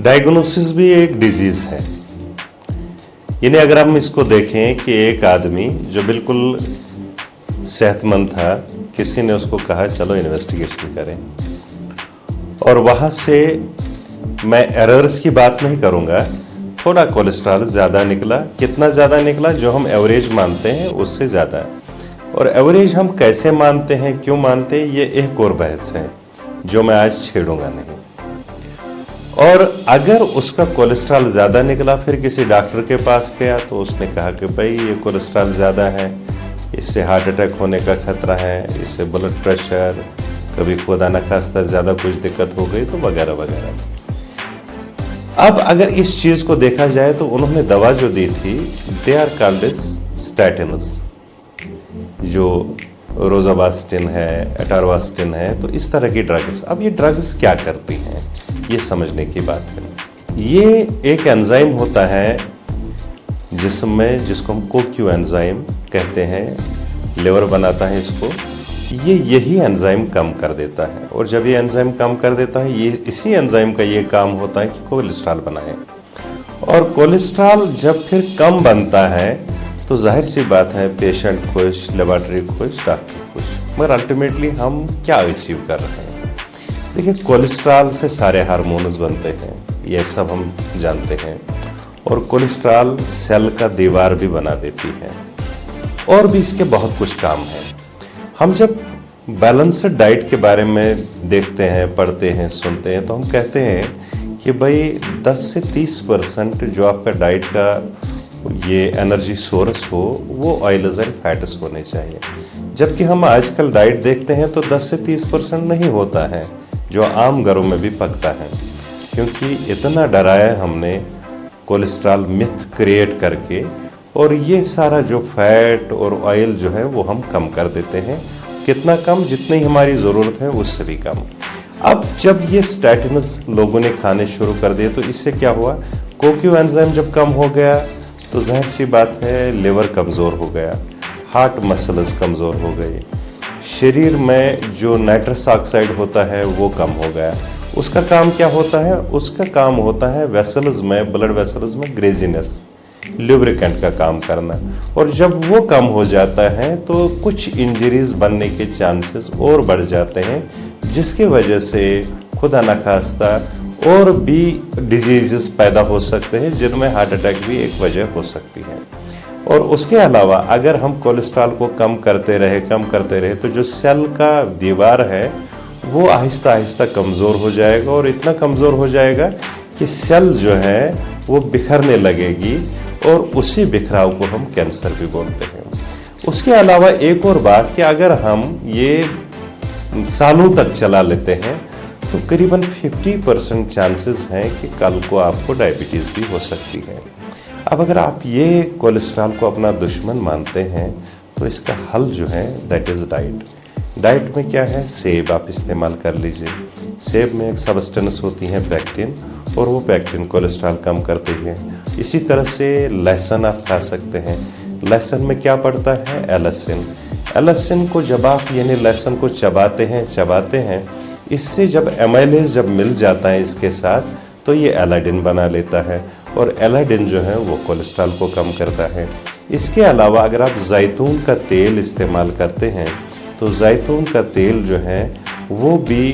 Diagnosis भी एक disease है। यानी अगर हम इसको देखें कि एक आदमी जो बिल्कुल सेहतमंद था, किसी ने उसको कहा चलो इन्वेस्टिगेशन करें, और वहाँ से मैं एरर्स की बात नहीं करूँगा, थोड़ा कोलेस्ट्रॉल ज़्यादा निकला। कितना ज़्यादा निकला? जो हम एवरेज मानते हैं उससे ज़्यादा। और एवरेज हम कैसे मानते हैं, क्यों मानते हैं, ये एक और बहस है जो मैं आज छेड़ूंगा नहीं। और अगर उसका कोलेस्ट्रॉल ज़्यादा निकला, फिर किसी डॉक्टर के पास गया तो उसने कहा कि भाई ये कोलेस्ट्रॉल ज़्यादा है, इससे हार्ट अटैक होने का खतरा है, इससे ब्लड प्रेशर, कभी खुदा न खास्ता ज़्यादा कुछ दिक्कत हो गई तो वगैरह वगैरह। अब अगर इस चीज़ को देखा जाए तो उन्होंने दवा जो दी थी, they are called as statins, जो रोजावास्टिन है, एटारवास्टिन है, तो इस तरह की ड्रग्स। अब ये ड्रग्स क्या करती हैं, ये समझने की बात है। ये एक एंजाइम होता है जिसमें, जिसको हम कोक्यू एंजाइम कहते हैं, लिवर बनाता है इसको। ये यही एंजाइम कम कर देता है, और जब ये एंजाइम कम कर देता है, ये इसी एंजाइम का ये काम होता है कि कोलेस्ट्रॉल बनाए। और कोलेस्ट्रॉल जब फिर कम बनता है तो जाहिर सी बात है पेशेंट खुश, लेबोरेटरी खुश, डॉक्टर खुश। मगर अल्टीमेटली हम क्या अचीव कर रहे हैं? देखिए, कोलेस्ट्रॉल से सारे हार्मोन्स बनते हैं, ये सब हम जानते हैं। और कोलेस्ट्रॉल सेल का दीवार भी बना देती है, और भी इसके बहुत कुछ काम हैं। हम जब बैलेंस्ड डाइट के बारे में देखते हैं, पढ़ते हैं, सुनते हैं, तो हम कहते हैं कि भाई 10 से 30% जो आपका डाइट का ये एनर्जी सोर्स हो, वो ऑयल्स एंड फैट्स होने चाहिए। जबकि हम आजकल डाइट देखते हैं तो 10 से 30% नहीं होता है, जो आम घरों में भी पकता है। क्योंकि इतना डराया हमने कोलेस्ट्रॉल मिथ क्रिएट करके, और ये सारा जो फैट और ऑयल जो है वो हम कम कर देते हैं। कितना कम? जितनी हमारी ज़रूरत है उससे भी कम। अब जब ये स्टैटिन्स लोगों ने खाने शुरू कर दिए तो इससे क्या हुआ? कोक्यू एंजाइम जब कम हो गया तो जाहिर सी बात है लिवर कमज़ोर हो गया, हार्ट मसल्स कमज़ोर हो गए, शरीर में जो नाइट्रस ऑक्साइड होता है वो कम हो गया। उसका काम क्या होता है? उसका काम होता है वेसल्स में, ब्लड वेसल्स में ग्रेजीनेस, ल्यूब्रिकेंट का काम करना। और जब वो कम हो जाता है तो कुछ इंजरीज बनने के चांसेस और बढ़ जाते हैं, जिसकी वजह से खुदा न खास्ता और भी डिजीजेस पैदा हो सकते हैं, जिनमें हार्ट अटैक भी एक वजह हो सकती है। और उसके अलावा अगर हम कोलेस्ट्रॉल को कम करते रहे तो जो सेल का दीवार है वो आहिस्ता आहिस्ता कमज़ोर हो जाएगा, और इतना कमज़ोर हो जाएगा कि सेल जो है वो बिखरने लगेगी, और उसी बिखराव को हम कैंसर भी बोलते हैं। उसके अलावा एक और बात कि अगर हम ये सालों तक चला लेते हैं तो करीबन 50% चांसेस हैं कि कल को आपको डायबिटीज़ भी हो सकती है। अब अगर आप ये कोलेस्ट्रॉल को अपना दुश्मन मानते हैं तो इसका हल जो है दैट इज़ डाइट। डाइट में क्या है? सेब आप इस्तेमाल कर लीजिए। सेब में एक सब्सटेंस होती है पेक्टिन, और वो पेक्टिन कोलेस्ट्रॉल कम करती है। इसी तरह से लहसुन आप खा सकते हैं। लहसुन में क्या पड़ता है? एलसिन। एलसिन को जब आप यानी लहसुन को चबाते हैं, इससे जब एमाइलेज जब मिल जाता है इसके साथ, तो ये एलाइडिन बना लेता है, और एलाइडिन जो है वो कोलेस्ट्रॉल को कम करता है। इसके अलावा अगर आप जैतून का तेल इस्तेमाल करते हैं तो जैतून का तेल जो है वो भी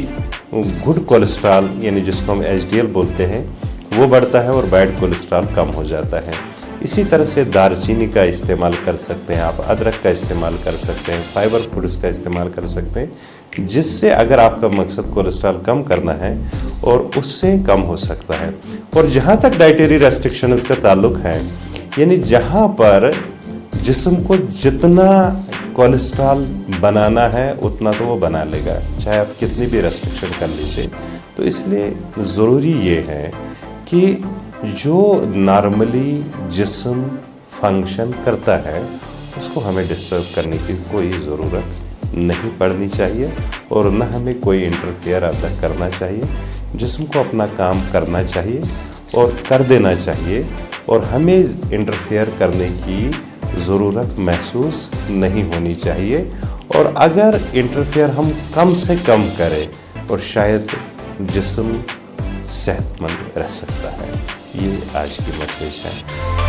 गुड कोलेस्ट्रॉल, यानी जिसको हम एचडीएल बोलते हैं, वो बढ़ता है, और बैड कोलेस्ट्रॉल कम हो जाता है। इसी तरह से दालचीनी का इस्तेमाल कर सकते हैं आप, अदरक का इस्तेमाल कर सकते हैं, फाइबर फूड्स का इस्तेमाल कर सकते हैं, जिससे अगर आपका मकसद कोलेस्ट्रॉल कम करना है और उससे कम हो सकता है। और जहाँ तक डाइटरी रेस्ट्रिक्शंस का ताल्लुक है, यानी जहाँ पर जिस्म को जितना कोलेस्ट्रॉल बनाना है उतना तो वो बना लेगा, चाहे आप कितनी भी रेस्ट्रिक्शन कर लीजिए। तो इसलिए ज़रूरी ये है कि जो नॉर्मली जिस्म फंक्शन करता है उसको हमें डिस्टर्ब करने की कोई ज़रूरत नहीं पड़नी चाहिए, और न हमें कोई इंटरफेयर अब तक करना चाहिए। जिस्म को अपना काम करना चाहिए और कर देना चाहिए, और हमें इंटरफेयर करने की ज़रूरत महसूस नहीं होनी चाहिए। और अगर इंटरफेयर हम कम से कम करें और शायद जिस्म सेहतमंद रह सकता है। ये आज की मैसेज है।